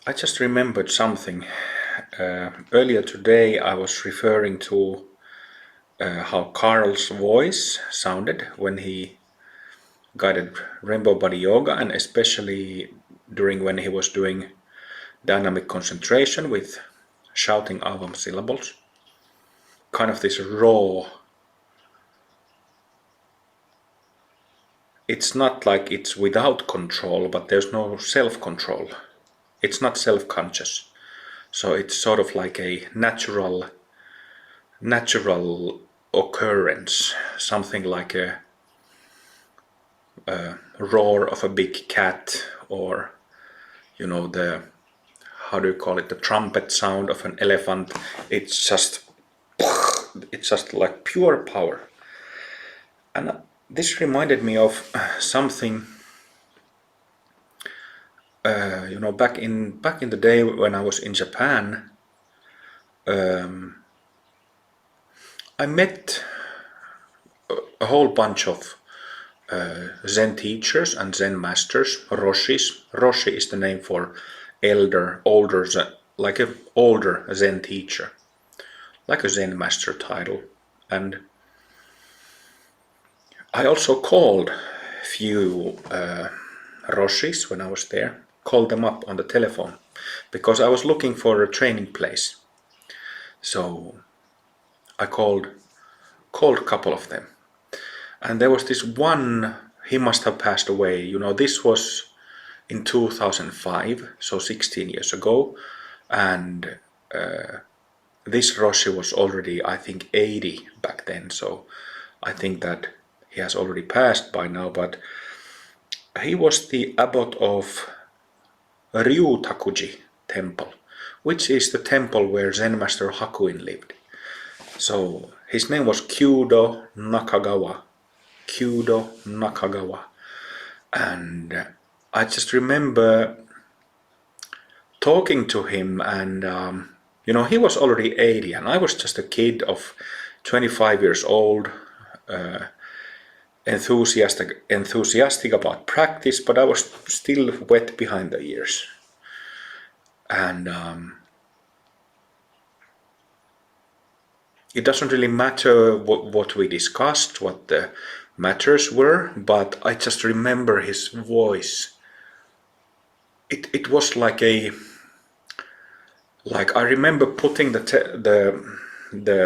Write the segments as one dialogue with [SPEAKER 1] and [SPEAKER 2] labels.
[SPEAKER 1] I just remembered something. Earlier today I was referring to how Carl's voice sounded when he guided Rainbow Body Yoga, and especially during when he was doing dynamic concentration with shouting avam syllables. Kind of this raw. It's not like it's without control, but there's no self-control. It's not self-conscious. So it's sort of like a natural occurrence, something like a roar of a big cat, or the, how do you call it, the trumpet sound of an elephant. It's just like pure power. And this reminded me of something back in the day when I was in Japan. I met a whole bunch of Zen teachers and Zen masters, Roshis. Roshi is the name for older, like an older Zen teacher, like a Zen master title. And I also called a few Roshis when I was there, called them up on the telephone, because I was looking for a training place. So I called a couple of them. And there was this one, he must have passed away. This was in 2005, so 16 years ago. And this Roshi was already, I think, 80 back then. So I think that he has already passed by now. But he was the abbot of Ryutakuji temple, which is the temple where Zen Master Hakuin lived. So his name was Kyudo Nakagawa. And I just remember talking to him, and he was already 80 and I was just a kid of 25 years old, enthusiastic about practice, but I was still wet behind the ears. And it doesn't really matter what we discussed, what the matters were, but I just remember his voice. It was like I remember putting the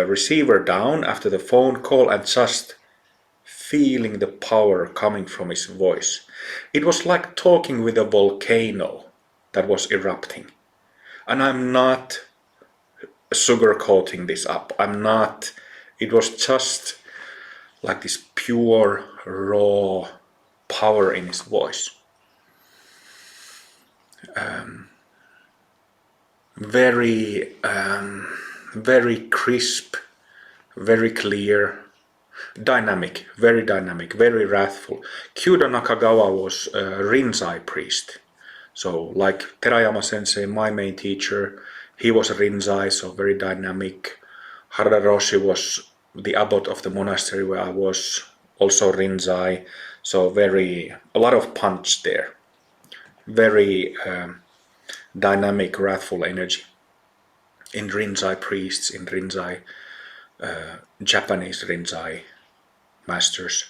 [SPEAKER 1] receiver down after the phone call and just feeling the power coming from his voice. It was like talking with a volcano that was erupting. And I'm not sugarcoating this up. It was just like this pure, raw power in his voice. Very crisp, very clear, very dynamic, very wrathful. Kyudo Nakagawa was a Rinzai priest. So like Terayama Sensei, my main teacher, he was a Rinzai, so very dynamic. Harada Roshi was the abbot of the monastery where I was, also Rinzai, so a lot of punch there. Very dynamic, wrathful energy in Rinzai priests, in Rinzai, Japanese Rinzai masters.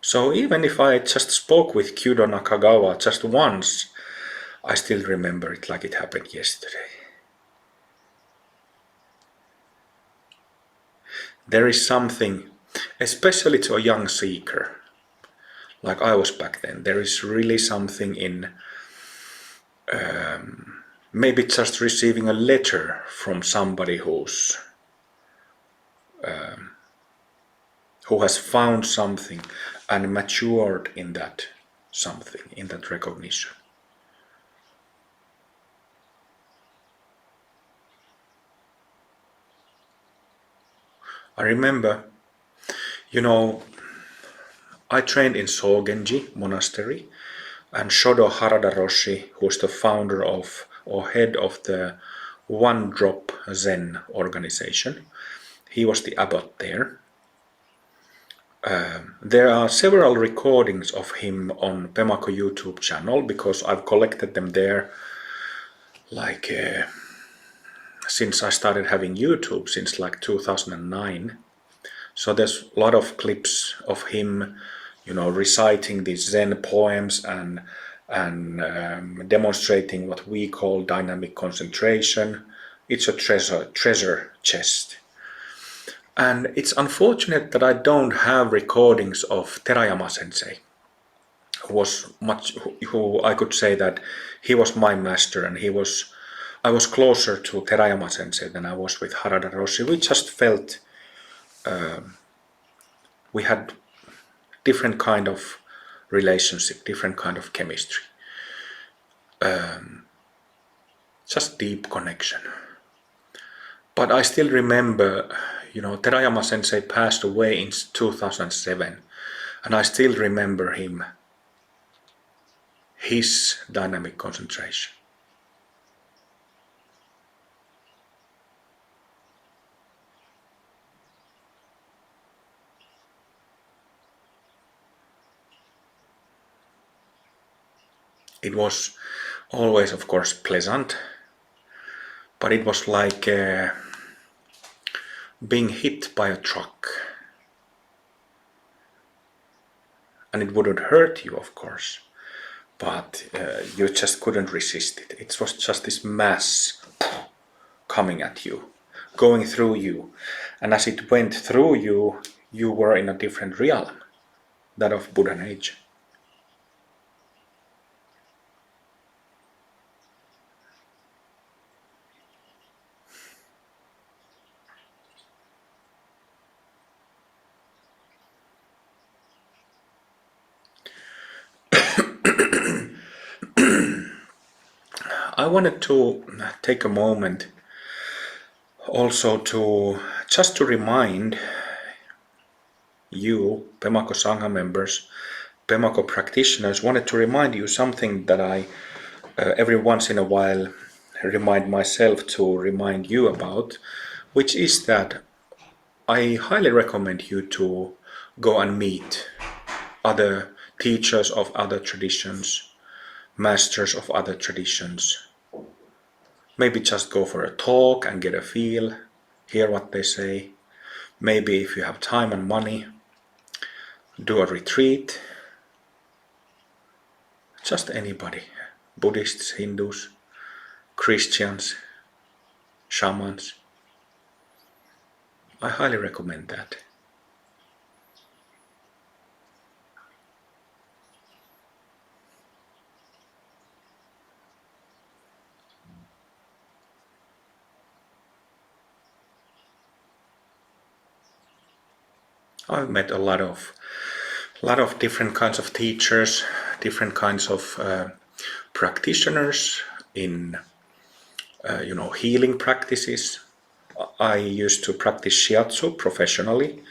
[SPEAKER 1] So even if I just spoke with Kyudo Nakagawa just once, I still remember it like it happened yesterday. There is something, especially to a young seeker, like I was back then, there is really something in maybe just receiving a letter from somebody who has found something and matured in that something, in that recognition. I remember, I trained in Sogenji monastery, and Shodo Harada Roshi, who is the founder of or head of the One Drop Zen organization, he was the abbot there. There are several recordings of him on Pemako YouTube channel because I've collected them there like since I started having YouTube since like 2009. So there's a lot of clips of him, reciting these Zen poems and demonstrating what we call dynamic concentration. It's a treasure chest. And it's unfortunate that I don't have recordings of Terayama Sensei, who I could say that he was my master, and I was closer to Terayama Sensei than I was with Harada Roshi. We just felt we had different kind of relationship, different kind of chemistry, just deep connection. But I still remember, Terayama Sensei passed away in 2007, and I still remember his dynamic concentration. It was always, of course, pleasant, but it was like being hit by a truck. And it wouldn't hurt you, of course, but you just couldn't resist it. It was just this mass coming at you, going through you. And as it went through you, you were in a different realm, that of Buddha age. I wanted to take a moment also to just to remind you, Pemako Sangha members, Pemako practitioners, wanted to remind you something that I every once in a while remind myself to remind you about, which is that I highly recommend you to go and meet other teachers of other traditions, masters of other traditions. Maybe just go for a talk and get a feel, hear what they say. Maybe if you have time and money, do a retreat. Just anybody, Buddhists, Hindus, Christians, shamans. I highly recommend that. I've met a lot of different kinds of teachers, different kinds of practitioners in healing practices. I used to practice shiatsu professionally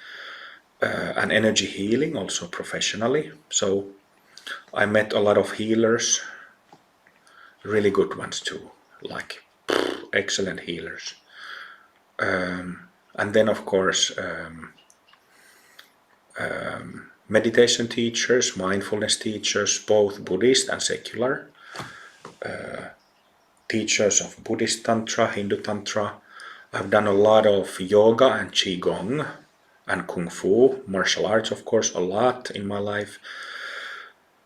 [SPEAKER 1] and energy healing also professionally. So I met a lot of healers, really good ones too, like excellent healers. And then of course meditation teachers, mindfulness teachers, both Buddhist and secular, teachers of Buddhist Tantra, Hindu Tantra. I've done a lot of yoga and Qigong and Kung Fu, martial arts, of course, a lot in my life.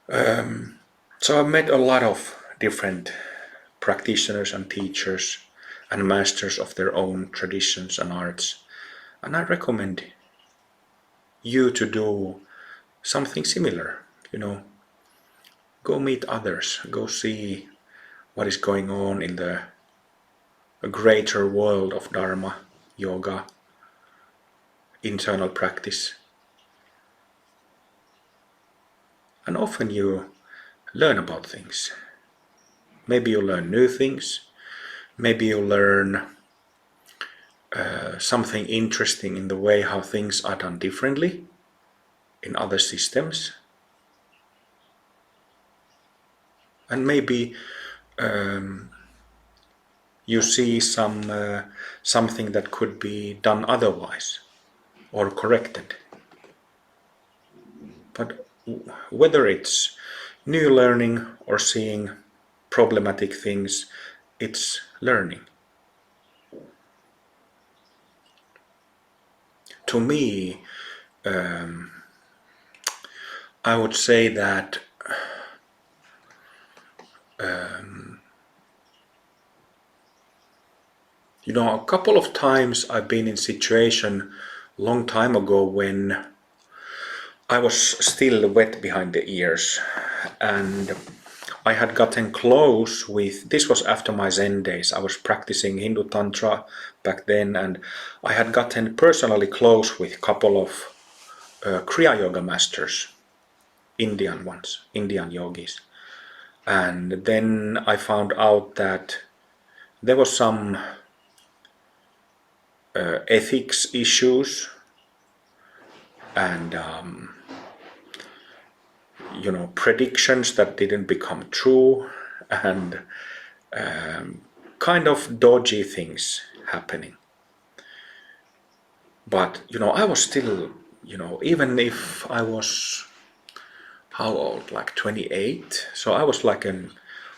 [SPEAKER 1] So I've met a lot of different practitioners and teachers and masters of their own traditions and arts. And I recommend you to do something similar, go meet others, go see what is going on in the greater world of Dharma, yoga, internal practice. And often you learn about things. Maybe you learn new things, maybe you learn something interesting in the way how things are done differently in other systems. And maybe you see something that could be done otherwise or corrected. But whether it's new learning or seeing problematic things, it's learning. To me, I would say that a couple of times I've been in situation long time ago when I was still wet behind the ears, and I had gotten close with, this was after my Zen days, I was practicing Hindu Tantra back then, and I had gotten personally close with a couple of Kriya Yoga masters, Indian ones, Indian yogis. And then I found out that there was some ethics issues and predictions that didn't become true, and kind of dodgy things happening. But I was still, even if I was, how old, like 28, so I was like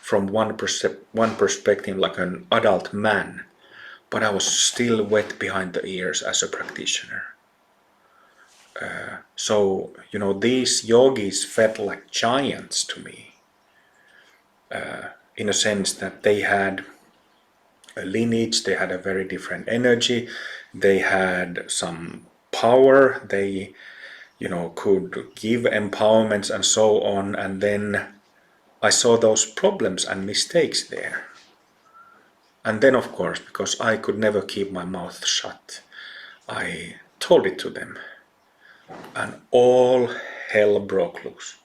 [SPEAKER 1] from one perspective like an adult man, but I was still wet behind the ears as a practitioner. So these yogis felt like giants to me, in a sense that they had a lineage, they had a very different energy, they had some power, they could give empowerments and so on. And then I saw those problems and mistakes there. And then, of course, because I could never keep my mouth shut, I told it to them, and all hell broke loose.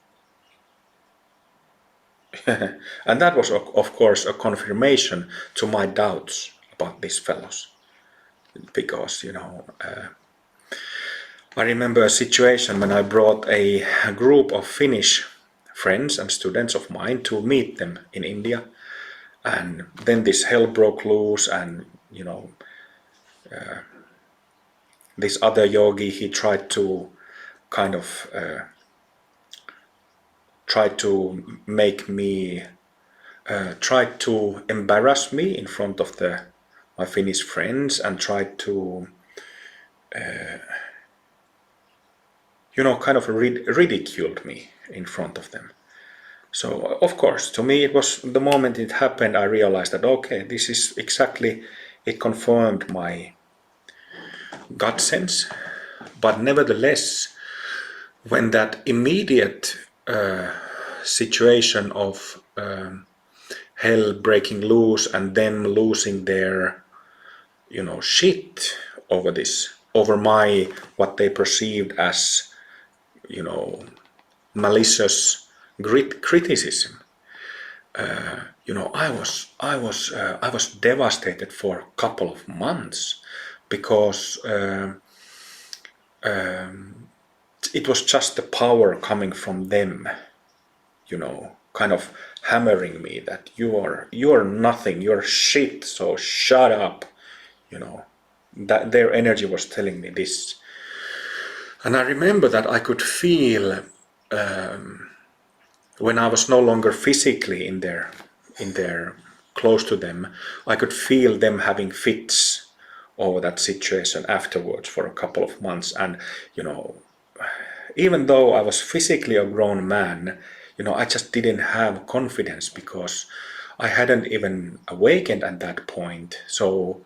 [SPEAKER 1] And that was, of course, a confirmation to my doubts about these fellows, because I remember a situation when I brought a group of Finnish friends and students of mine to meet them in India, and then this hell broke loose, and this other yogi, he tried to kind of make me tried to embarrass me in front of my Finnish friends, and tried to kind of ridiculed me in front of them. So of course, to me, it was the moment it happened, I realized that okay, this is exactly, it confirmed my gut sense. But nevertheless, when that immediate situation of hell breaking loose and them losing their shit over this, over my, what they perceived as malicious criticism, I was devastated for a couple of months, because it was just the power coming from them, kind of hammering me that you're nothing, you're shit, so shut up, that their energy was telling me this. And I remember that I could feel, when I was no longer physically in their close to them, I could feel them having fits over that situation afterwards for a couple of months. And even though I was physically a grown man, I just didn't have confidence, because I hadn't even awakened at that point. So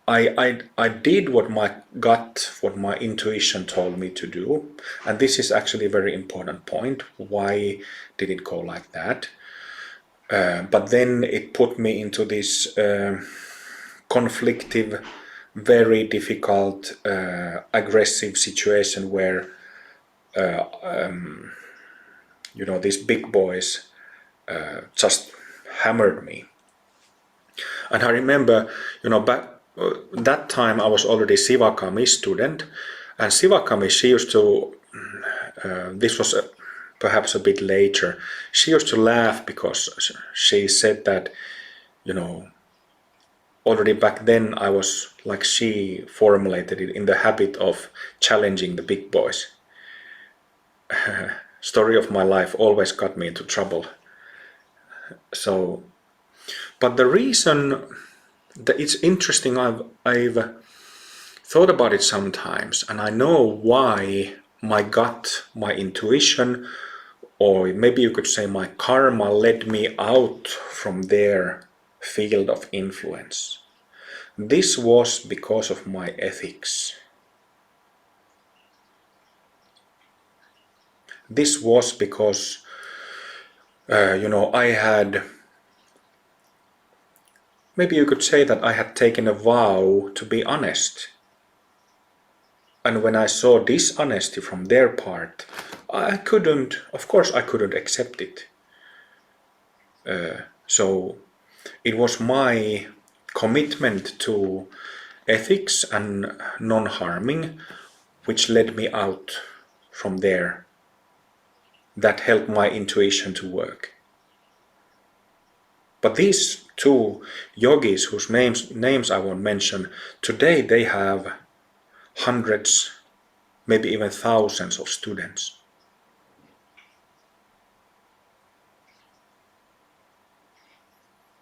[SPEAKER 1] I did what my gut, what my intuition told me to do. And this is actually a very important point. Why did it go like that? But then it put me into this conflictive, very difficult, aggressive situation where these big boys just hammered me. And I remember, back that time I was already Sivakami's student, and Sivakami, she used to, this was perhaps a bit later, she used to laugh because she said that, already back then I was, like she formulated it, in the habit of challenging the big boys. story of my life always got me into trouble. So, but the reason that it's interesting, I've thought about it sometimes, and I know why my gut, my intuition, or maybe you could say my karma led me out from their field of influence. This was because of my ethics. This was because, I had, maybe you could say that I had taken a vow to be honest. And when I saw dishonesty from their part, of course I couldn't accept it. So it was my commitment to ethics and non-harming which led me out from there. That helped my intuition to work. But these two yogis, whose names I won't mention, today they have hundreds, maybe even thousands of students.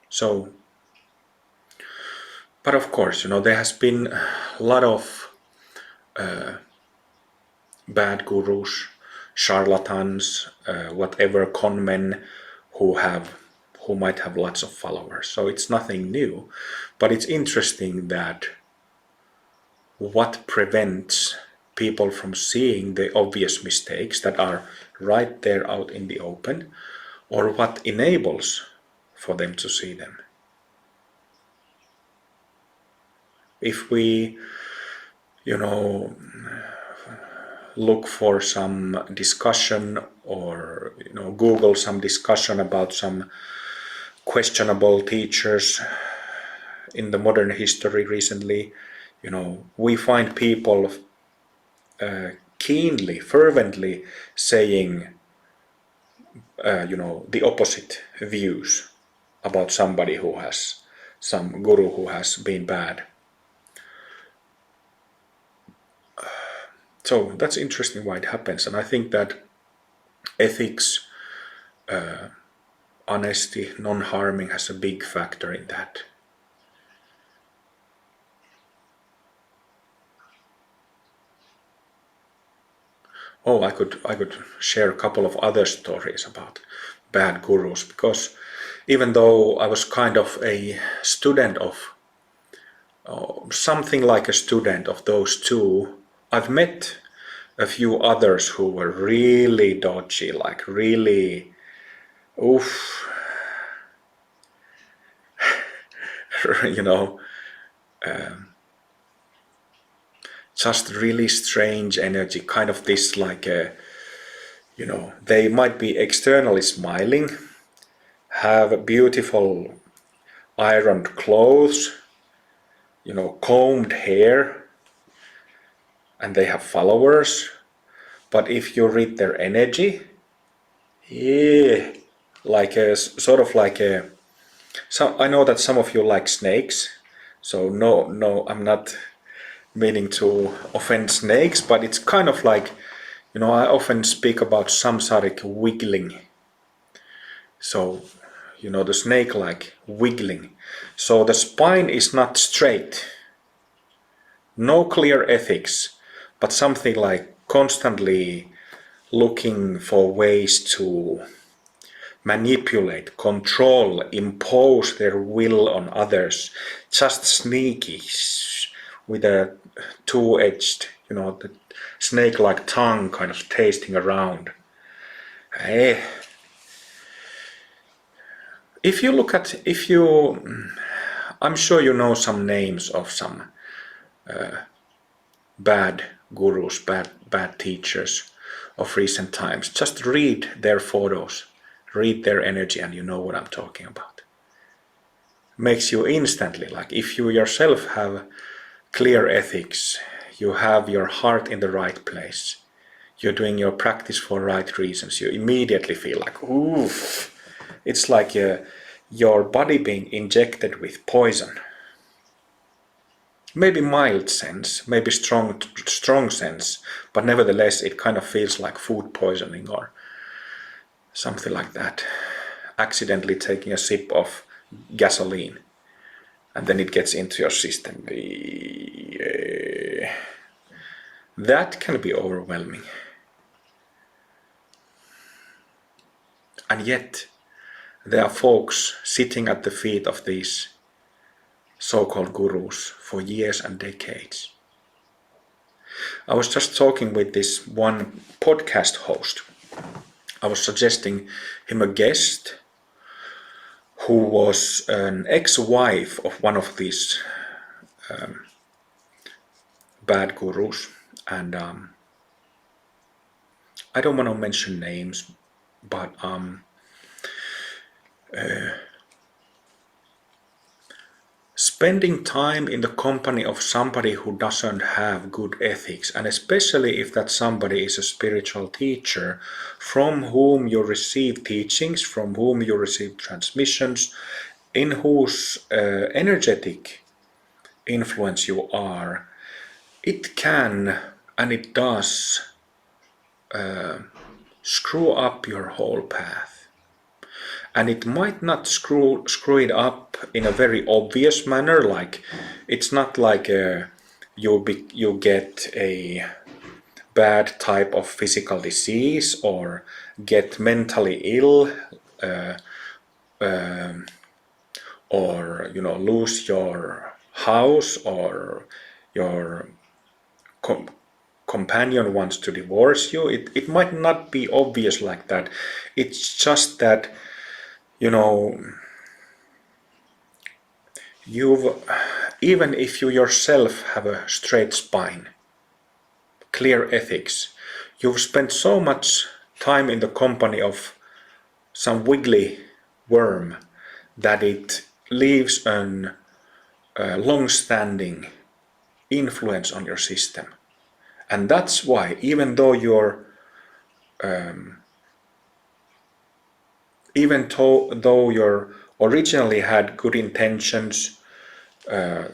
[SPEAKER 1] So, but of course, there has been a lot of bad gurus, charlatans, whatever con men who might have lots of followers. So it's nothing new, but it's interesting that what prevents people from seeing the obvious mistakes that are right there out in the open, or what enables for them to see them. If we, look for some discussion, or Google some discussion about some questionable teachers in the modern history recently, we find people keenly, fervently saying the opposite views about somebody who has, some guru who has been bad. So that's interesting why it happens, and I think that ethics, honesty, non-harming has a big factor in that. Oh, I could share a couple of other stories about bad gurus, because even though I was kind of a student of, something like a student of those two, I've met a few others who were really dodgy, like really, oof, just really strange energy, kind of this like a, they might be externally smiling, have beautiful ironed clothes, combed hair, and they have followers, but if you read their energy, yeah, like a sort of like a, so I know that some of you like snakes, so no, I'm not meaning to offend snakes, but it's kind of like, I often speak about samsaric wiggling. So, the snake-like wiggling. So the spine is not straight, no clear ethics, but something like constantly looking for ways to manipulate, control, impose their will on others, just sneaky, with a two-edged, the snake-like tongue kind of tasting around. I'm sure you know some names of some bad gurus, bad teachers of recent times. Just read their photos, read their energy, and you know what I'm talking about. Makes you instantly, like if you yourself have clear ethics, you have your heart in the right place, you're doing your practice for right reasons, you immediately feel like, oof, it's like your body being injected with poison. maybe mild sense, maybe strong sense, but nevertheless it kind of feels like food poisoning or something like that. Accidentally taking a sip of gasoline and then it gets into your system. That can be overwhelming. And yet there are folks sitting at the feet of these so-called gurus for years and decades. I was just talking with this one podcast host. I was suggesting him a guest who was an ex-wife of one of these bad gurus, and I don't want to mention names, but spending time in the company of somebody who doesn't have good ethics, and especially if that somebody is a spiritual teacher from whom you receive teachings, from whom you receive transmissions, in whose energetic influence you are, it can and it does screw up your whole path. And it might not screw it up in a very obvious manner, like it's not like you get a bad type of physical disease or get mentally ill or lose your house or your companion wants to divorce you. It might not be obvious like that. It's just that you've, even if you yourself have a straight spine, clear ethics, you've spent so much time in the company of some wiggly worm that it leaves an long-standing influence on your system. And that's why, even though you originally had good intentions, that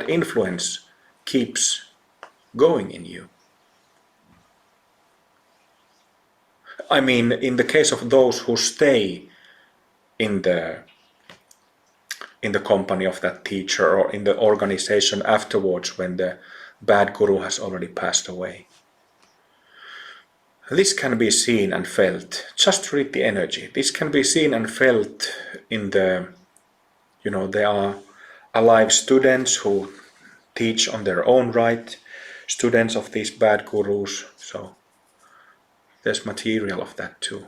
[SPEAKER 1] influence keeps going in you. I mean, in the case of those who stay in the company of that teacher or in the organization afterwards when the bad guru has already passed away. This can be seen and felt. Just read the energy. This can be seen and felt in the, there are alive students who teach on their own right, students of these bad gurus, so there's material of that too.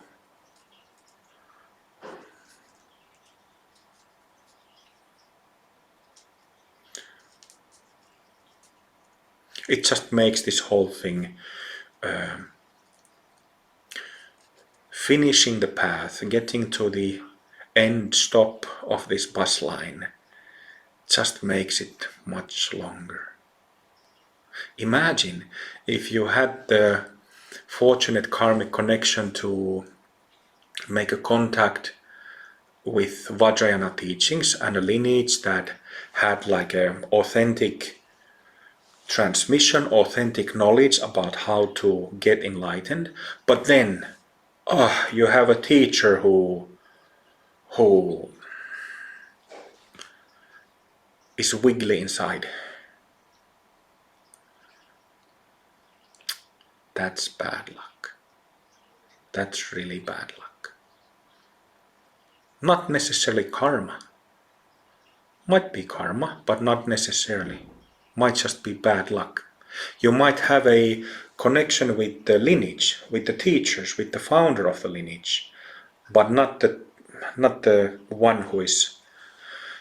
[SPEAKER 1] It just makes this whole thing, finishing the path, getting to the end stop of this bus line, just makes it much longer. Imagine if you had the fortunate karmic connection to make a contact with Vajrayana teachings and a lineage that had like an authentic transmission, authentic knowledge about how to get enlightened, but then you have a teacher who is wiggly inside. That's bad luck. That's really bad luck. Not necessarily karma. Might be karma, but not necessarily. Might just be bad luck. You might have a connection with the lineage, with the teachers, with the founder of the lineage, but not the one who is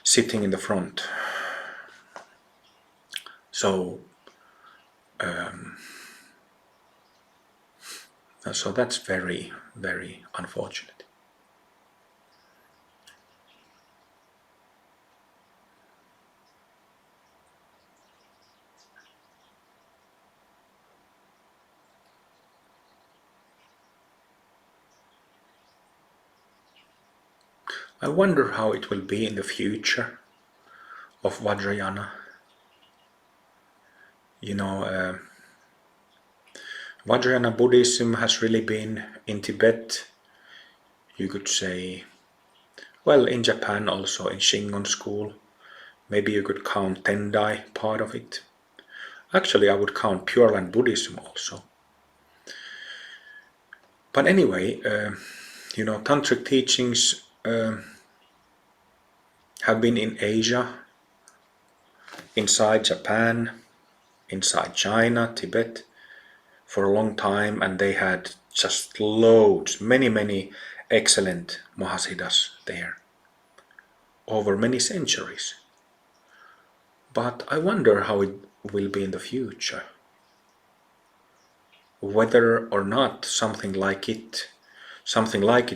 [SPEAKER 1] sitting in the front. So that's very, very unfortunate. I wonder how it will be in the future. of Vajrayana. You know, Vajrayana Buddhism has really been in Tibet, you could say, well, in Japan also, in Shingon school. Maybe you could count Tendai, part of it. Actually, I would count Pure Land Buddhism also. But anyway, you know, tantric teachings have been in Asia, inside Japan, inside China, Tibet, for a long time, and they had just loads, many excellent Mahasiddhas there over many centuries. But I wonder how it will be in the future. Whether or not something like it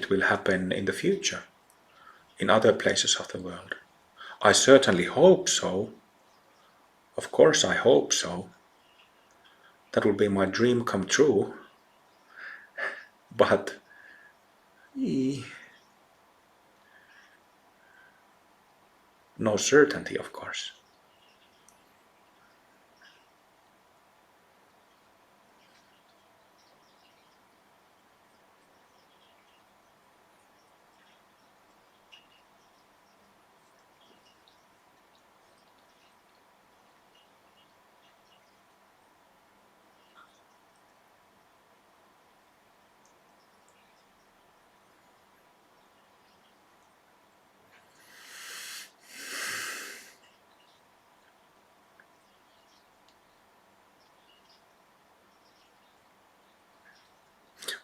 [SPEAKER 1] will happen in the future in other places of the world. I certainly hope so. Of course I hope so. That would be my dream come true. But no certainty, of course.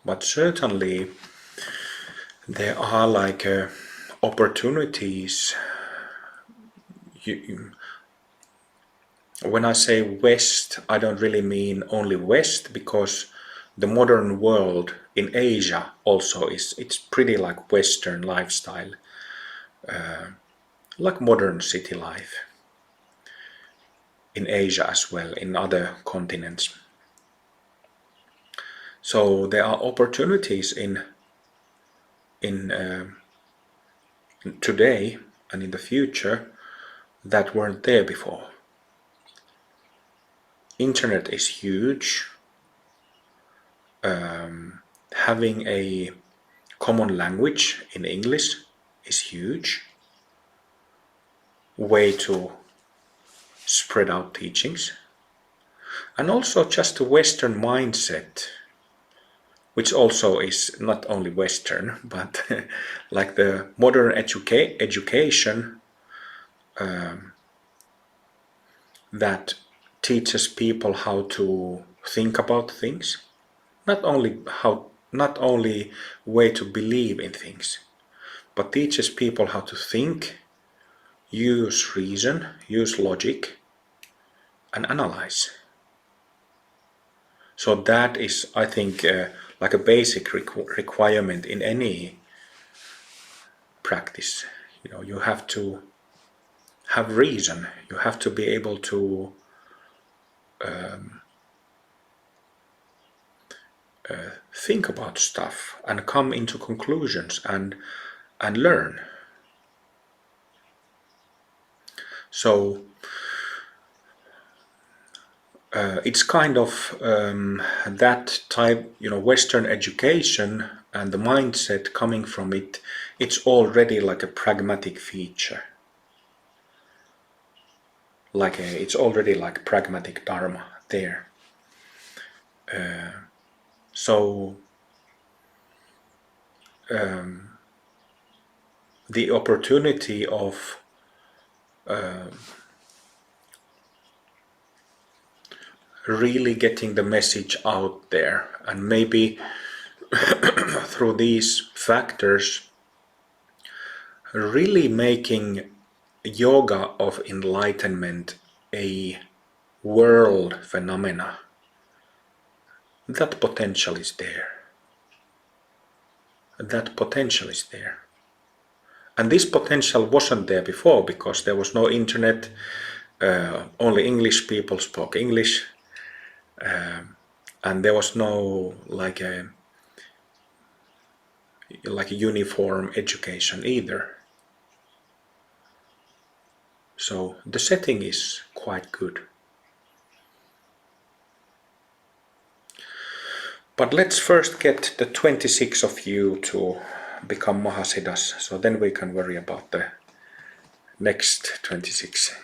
[SPEAKER 1] But certainly there are like opportunities. When I say West, I don't really mean only West, because the modern world in Asia also it's pretty like Western lifestyle, like modern city life in Asia as well, in other continents. So there are opportunities in today and in the future that weren't there before. Internet is huge. Having a common language in English is huge. Way to spread out teachings. And also just a Western mindset, which also is not only Western, but like the modern education that teaches people how to think about things, not only way to believe in things, but teaches people how to think, use reason, use logic, and analyze. So that is, I think, like a basic requirement in any practice. You know, you have to have reason. You have to be able to think about stuff and come into conclusions and learn. So it's kind of that type, you know, Western education and the mindset coming from it, it's already like a pragmatic feature. It's already like pragmatic dharma there. So the opportunity of really getting the message out there, and maybe through these factors really making yoga of enlightenment a world phenomena, that potential is there. That potential is there. And this potential wasn't there before because there was no internet, only English people spoke English, and there was no like a uniform education either. So the setting is quite good. But let's first get the 26 of you to become Mahasiddhas, so then we can worry about the next 26.